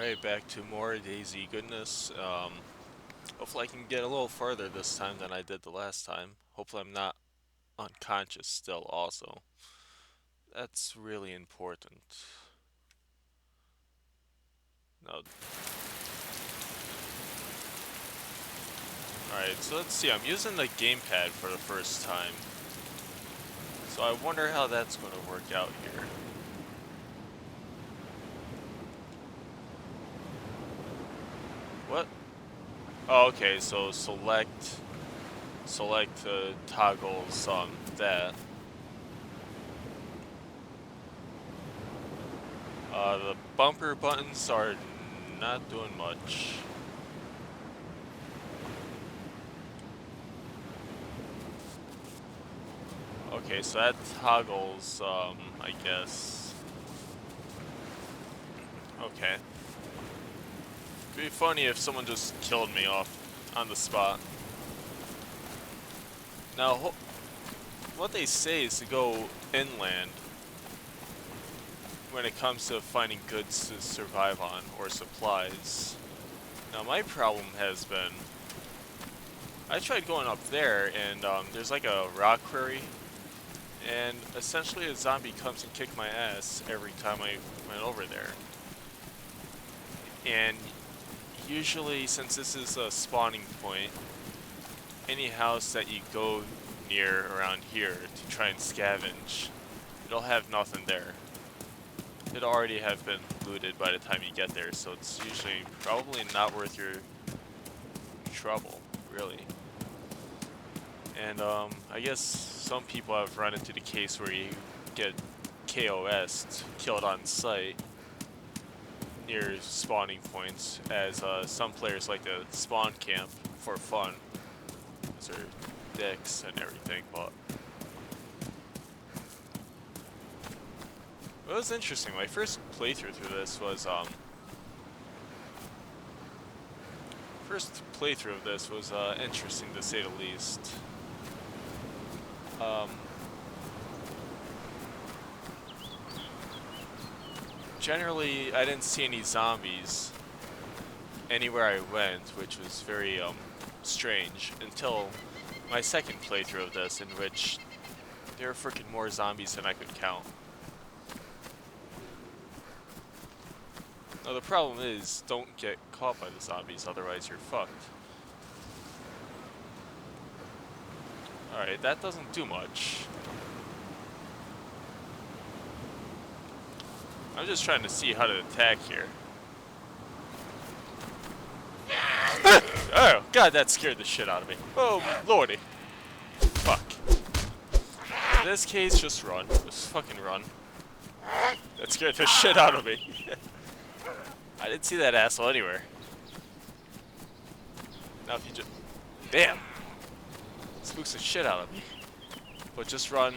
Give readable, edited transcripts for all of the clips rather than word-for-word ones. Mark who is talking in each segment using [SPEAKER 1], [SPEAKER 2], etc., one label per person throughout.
[SPEAKER 1] Alright, back to more DayZ goodness. Hopefully I can get a little farther this time than I did the last time. Hopefully I'm not unconscious still also. That's really important. No. Alright, so let's see. I'm using the gamepad for the first time. So I wonder how that's going to work out here. What? Oh, okay, so select toggles that. The bumper buttons are not doing much. Okay, so that toggles, I guess. Okay. It'd be funny if someone just killed me off on the spot. Now, what they say is to go inland when it comes to finding goods to survive on, or supplies. Now, my problem has been, I tried going up there, and there's like a rock quarry, and essentially a zombie comes and kicked my ass every time I went over there. And usually, since this is a spawning point, any house that you go near around here to try and scavenge, it'll have nothing there. It'll already have been looted by the time you get there, so it's usually probably not worth your trouble, really. And I guess some people have run into the case where you get KOS'd, killed on sight, near spawning points, as some players like to spawn camp for fun. Those are dicks and everything, but it was interesting. My first playthrough through this was interesting to say the least. Generally, I didn't see any zombies anywhere I went, which was very strange, until my second playthrough of this, in which there were freaking more zombies than I could count. Now the problem is, don't get caught by the zombies, otherwise you're fucked. Alright, that doesn't do much. I'm just trying to see how to attack here. Oh, God, that scared the shit out of me. Oh, lordy. Fuck. In this case, just run. Just fucking run. That scared the shit out of me. I didn't see that asshole anywhere. Now if you just... Damn! Spooks the shit out of me. But just run.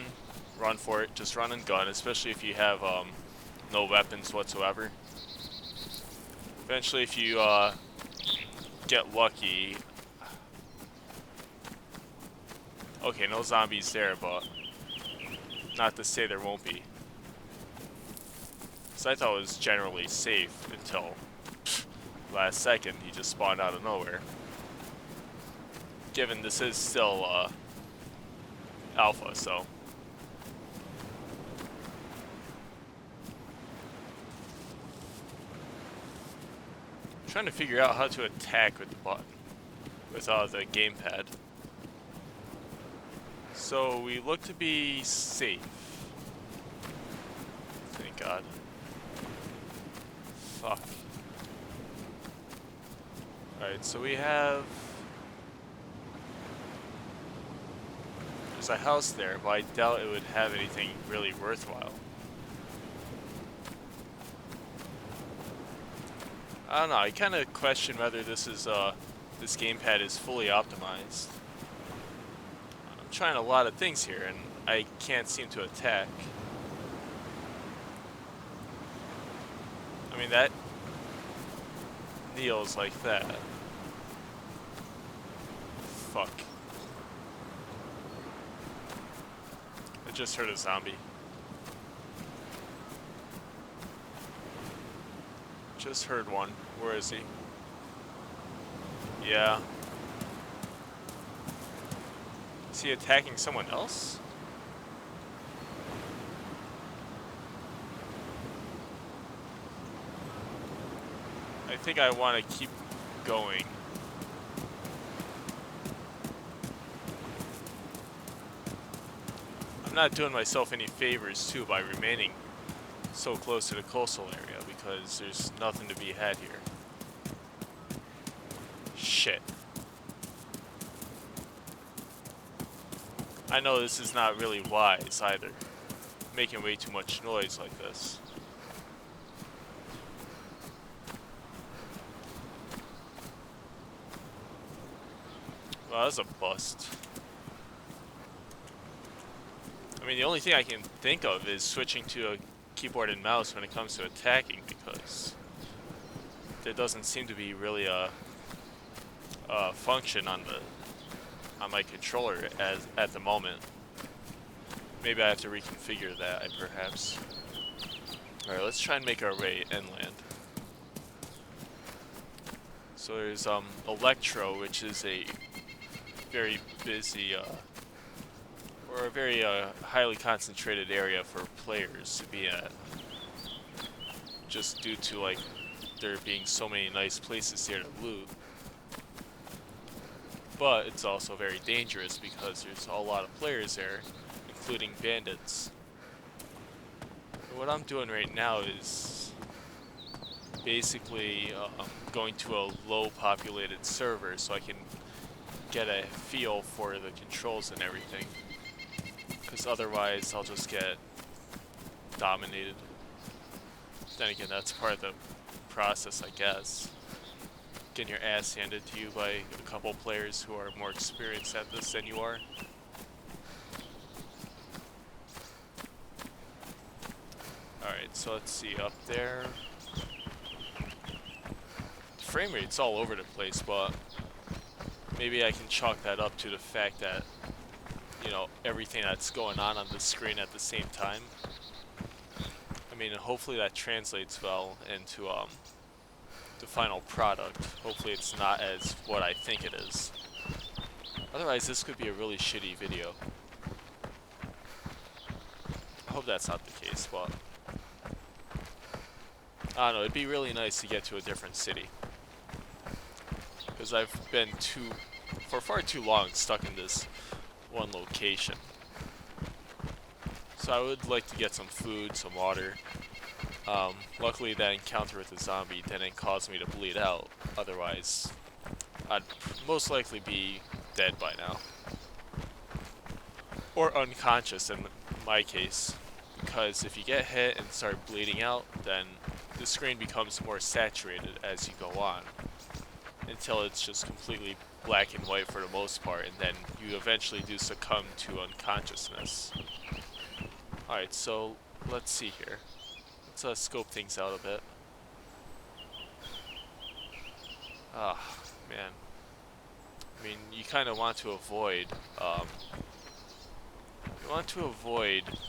[SPEAKER 1] Run for it. Just run and gun, especially if you have, no weapons whatsoever. Eventually, if you, get lucky... Okay, no zombies there, but... not to say there won't be. So I thought it was generally safe until last second he just spawned out of nowhere. Given this is still alpha, so I'm trying to figure out how to attack with the button, with the gamepad. So we look to be safe. Thank God. Fuck. Alright, so we have... There's a house there, but I doubt it would have anything really worthwhile. I don't know, I kind of question whether this is, this gamepad is fully optimized. I'm trying a lot of things here, and I can't seem to attack. I mean, that kneels like that. Fuck. I just heard a zombie. Just heard one. Where is he? Yeah. Is he attacking someone else? I think I want to keep going. I'm not doing myself any favors too by remaining so close to the coastal area because there's nothing to be had here. Shit. I know this is not really wise either, making way too much noise like this. Well, that's a bust. I mean, the only thing I can think of is switching to a keyboard and mouse when it comes to attacking, because there doesn't seem to be really a function on my controller at the moment. Maybe I have to reconfigure that, perhaps. Alright, let's try and make our way inland. So there's Electro, which is a very busy or a very highly concentrated area for players to be at, just due to like there being so many nice places here to loot. But it's also very dangerous because there's a lot of players there, including bandits. And what I'm doing right now is basically going to a low populated server so I can get a feel for the controls and everything, because otherwise I'll just get dominated. Then again, that's part of the process, I guess. Getting your ass handed to you by a couple players who are more experienced at this than you are. Alright, so let's see, up there. The frame rate's all over the place, but maybe I can chalk that up to the fact that, you know, everything that's going on the screen at the same time. I mean, hopefully that translates well into the final product. Hopefully it's not as what I think it is. Otherwise, this could be a really shitty video. I hope that's not the case, but I don't know, it'd be really nice to get to a different city. Because I've been for far too long stuck in this one location. So I would like to get some food, some water. Luckily that encounter with the zombie didn't cause me to bleed out. Otherwise, I'd most likely be dead by now. Or unconscious in my case. Because if you get hit and start bleeding out, then the screen becomes more saturated as you go on, until it's just completely black and white for the most part, and then you eventually do succumb to unconsciousness. Alright, so let's see here. Let's scope things out a bit. Ah, man. I mean, you kind of want to avoid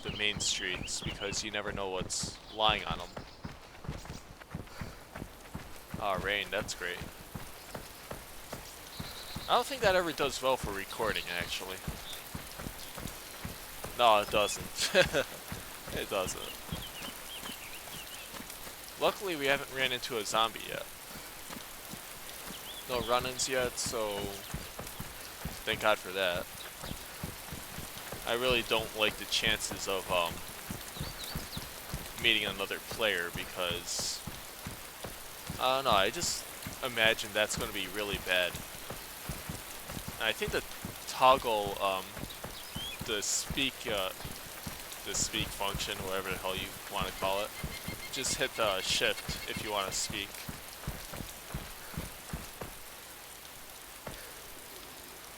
[SPEAKER 1] the main streets because you never know what's lying on them. Ah, rain, that's great. I don't think that ever does well for recording, actually. No, it doesn't. It doesn't. Luckily, we haven't ran into a zombie yet. No run-ins yet, so thank God for that. I really don't like the chances of meeting another player because I don't know, I just imagine that's going to be really bad. And I think the toggle, the speak function, whatever the hell you want to call it, just hit the shift if you want to speak.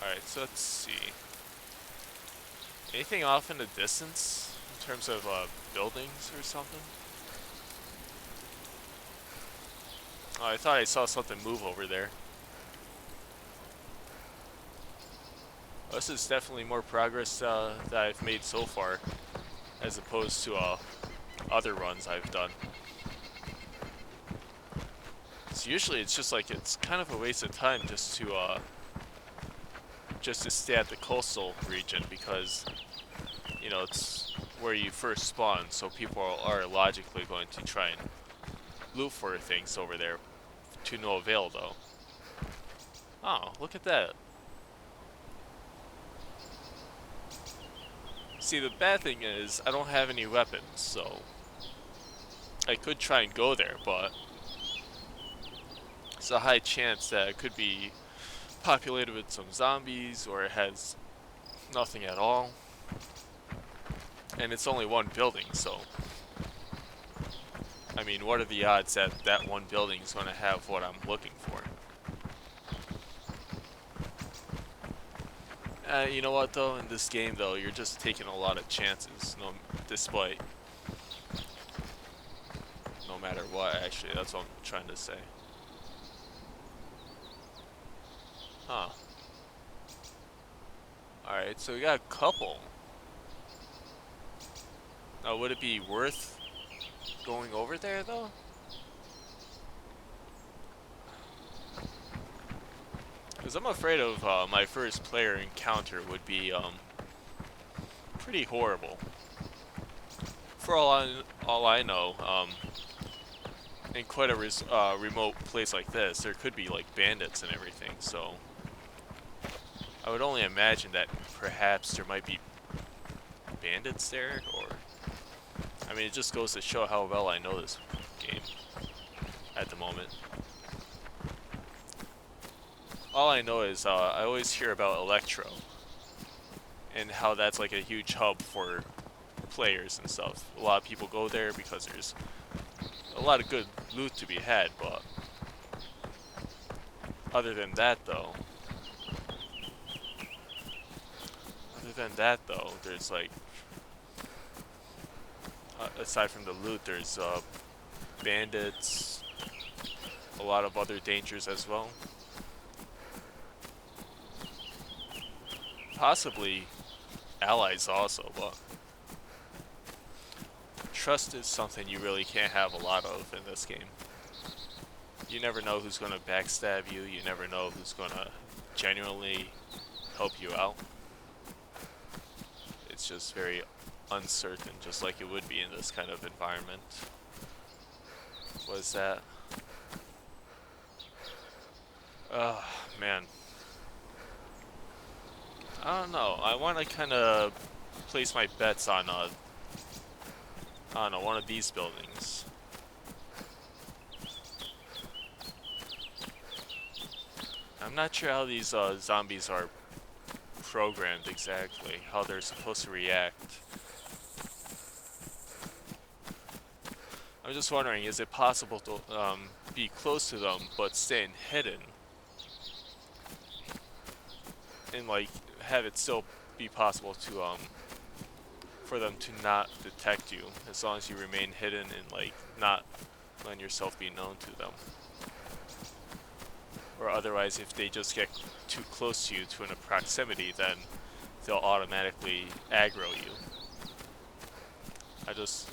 [SPEAKER 1] Alright, so let's see. Anything off in the distance in terms of buildings or something? Oh, I thought I saw something move over there. Well, this is definitely more progress that I've made so far, as opposed to other runs I've done. Because usually it's just like, it's kind of a waste of time just to stay at the coastal region, because, you know, it's where you first spawn, so people are logically going to try and loot for things over there to no avail, though. Oh, look at that. See, the bad thing is, I don't have any weapons, so I could try and go there, but it's a high chance that it could be populated with some zombies, or it has nothing at all. And it's only one building, so I mean, what are the odds that that one building is going to have what I'm looking for? You know what, though? In this game, though, you're just taking a lot of chances, no matter what, actually. That's what I'm trying to say. Huh. Alright, so we got a couple. Now, would it be worth going over there, though? Because I'm afraid of my first player encounter would be pretty horrible. For all I know, in quite a remote place like this, there could be like bandits and everything. So I would only imagine that perhaps there might be bandits there, or I mean, it just goes to show how well I know this game at the moment. All I know is I always hear about Electro and how that's like a huge hub for players and stuff. A lot of people go there because there's a lot of good loot to be had, but other than that though, there's like, aside from the loot, there's bandits, a lot of other dangers as well. Possibly allies also, but trust is something you really can't have a lot of in this game. You never know who's going to backstab you, you never know who's going to genuinely help you out. It's just very uncertain, just like it would be in this kind of environment. What is that? Oh, man. I don't know. I want to kind of place my bets on, I don't know, one of these buildings. I'm not sure how these zombies are programmed exactly, how they're supposed to react. I'm just wondering, is it possible to be close to them but staying hidden? And like have it still be possible to for them to not detect you, as long as you remain hidden and like not letting yourself be known to them. Or otherwise, if they just get too close to you to a proximity, then they'll automatically aggro you. I just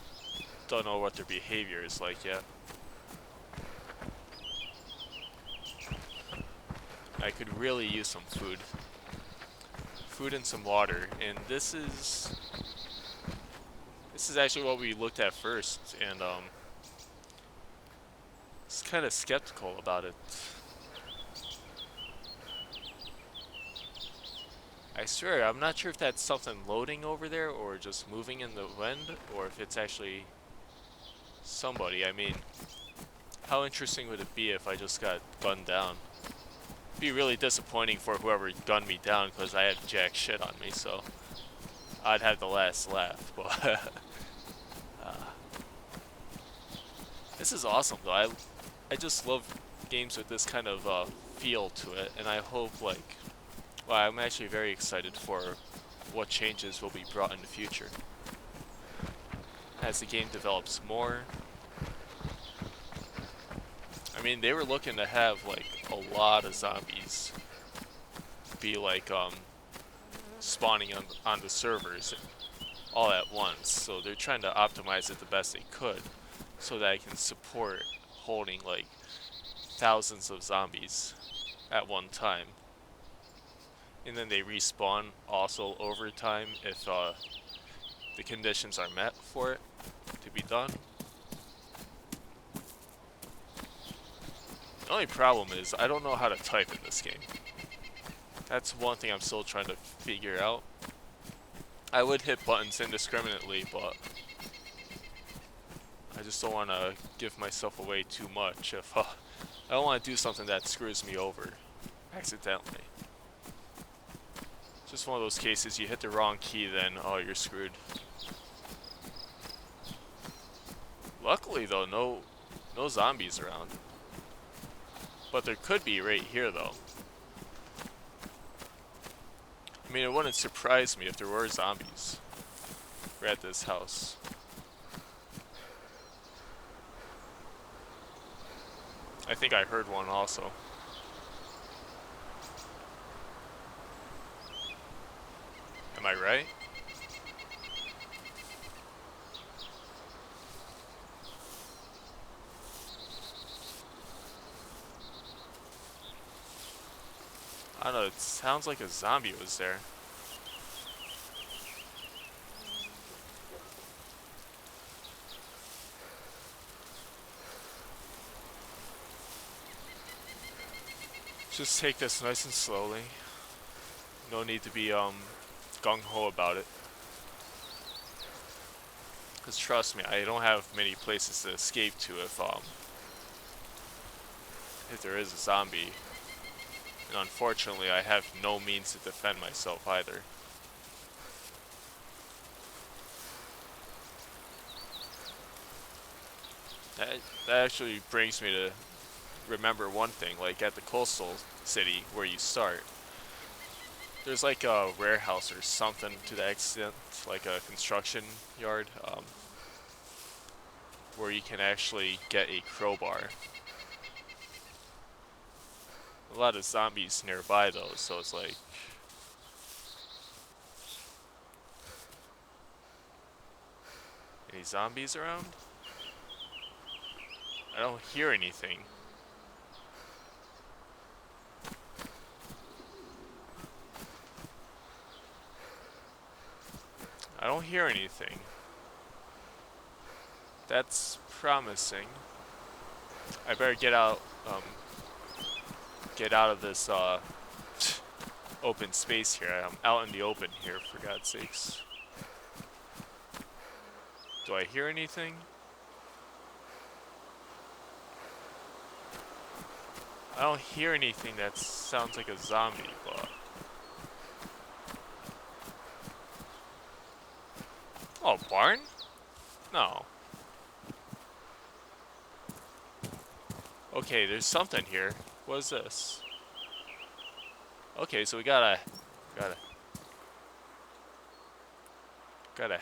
[SPEAKER 1] don't know what their behavior is like yet. I could really use some food. Food and some water, and this is actually what we looked at first, and it's kind of skeptical about it. I swear, I'm not sure if that's something loading over there or just moving in the wind, or if it's actually somebody. I mean, how interesting would it be if I just got gunned down? It'd be really disappointing for whoever gunned me down, because I had jack shit on me, so I'd have the last laugh. But this is awesome though. I just love games with this kind of feel to it, and I hope, like, well, I'm actually very excited for what changes will be brought in the future as the game develops more. I mean, they were looking to have like a lot of zombies be like spawning on the servers all at once, so they're trying to optimize it the best they could so that I can support holding like thousands of zombies at one time. And then they respawn also over time if the conditions are met for it to be done. The only problem is I don't know how to type in this game. That's one thing I'm still trying to figure out. I would hit buttons indiscriminately, but I just don't want to give myself away too much if I don't want to do something that screws me over accidentally. Just one of those cases, you hit the wrong key, then oh, you're screwed. Luckily though, no zombies around. But there could be right here though. I mean, it wouldn't surprise me if there were zombies right at this house. I think I heard one also. Am I right? I don't know, it sounds like a zombie was there. Just take this nice and slowly. No need to be gung-ho about it. Cause trust me, I don't have many places to escape to if there is a zombie. And unfortunately, I have no means to defend myself either. That actually brings me to remember one thing, like at the coastal city where you start, there's like a warehouse or something to that extent, like a construction yard, where you can actually get a crowbar. A lot of zombies nearby though, so it's like... Any zombies around? I don't hear anything. I don't hear anything. That's promising. I better get out of this open space here. I'm out in the open here, for God's sakes. Do I hear anything? I don't hear anything that sounds like a zombie, but... Oh, barn? No. Okay, there's something here. What is this? Okay, so we got a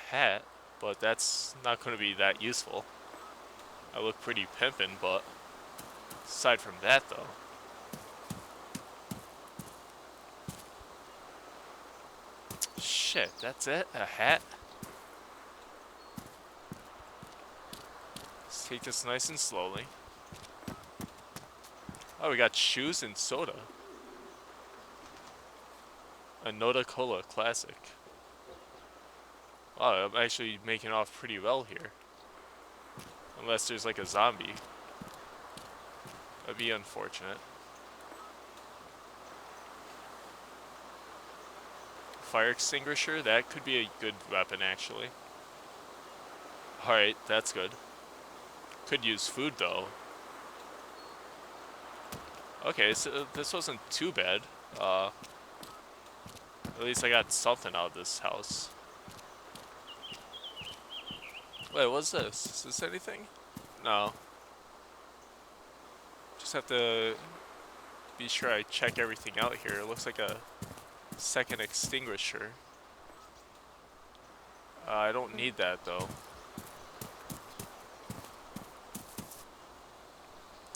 [SPEAKER 1] hat, but that's not going to be that useful. I look pretty pimpin', but aside from that, though. Shit, that's it? A hat? Let's take this nice and slowly. Oh, we got shoes and soda. A Noda Cola Classic. Wow, I'm actually making off pretty well here. Unless there's like a zombie. That'd be unfortunate. Fire extinguisher? That could be a good weapon, actually. Alright, that's good. Could use food, though. Okay, so this wasn't too bad. At least I got something out of this house. Wait, what's this? Is this anything? No. Just have to be sure I check everything out here. It looks like a second extinguisher. I don't need that though.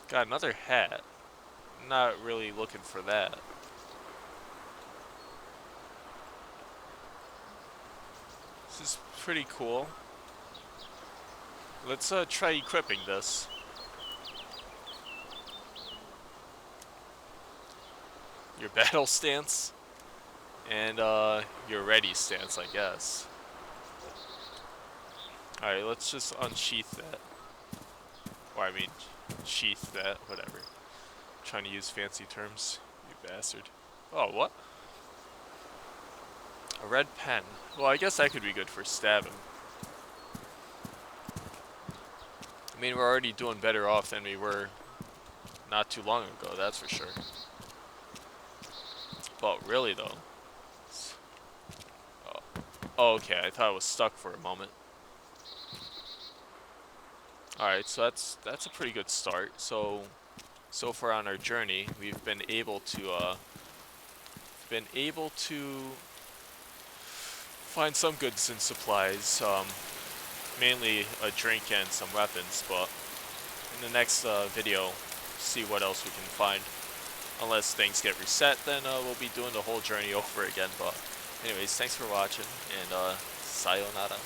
[SPEAKER 1] Got another hat. Not really looking for that. This is pretty cool. Let's try equipping this. your battle stance and your ready stance, I guess. Alright, let's just unsheath that. Or I mean, sheath that, whatever. Trying to use fancy terms, you bastard. Oh, what? A red pen. Well, I guess that could be good for stabbing. I mean, we're already doing better off than we were not too long ago, that's for sure. But really, though. Oh, okay, I thought it was stuck for a moment. Alright, so that's a pretty good start. So far on our journey, we've been able to find some goods and supplies, mainly a drink and some weapons, but in the next video, see what else we can find. Unless things get reset, then we'll be doing the whole journey over again, but anyways, thanks for watching, and sayonara.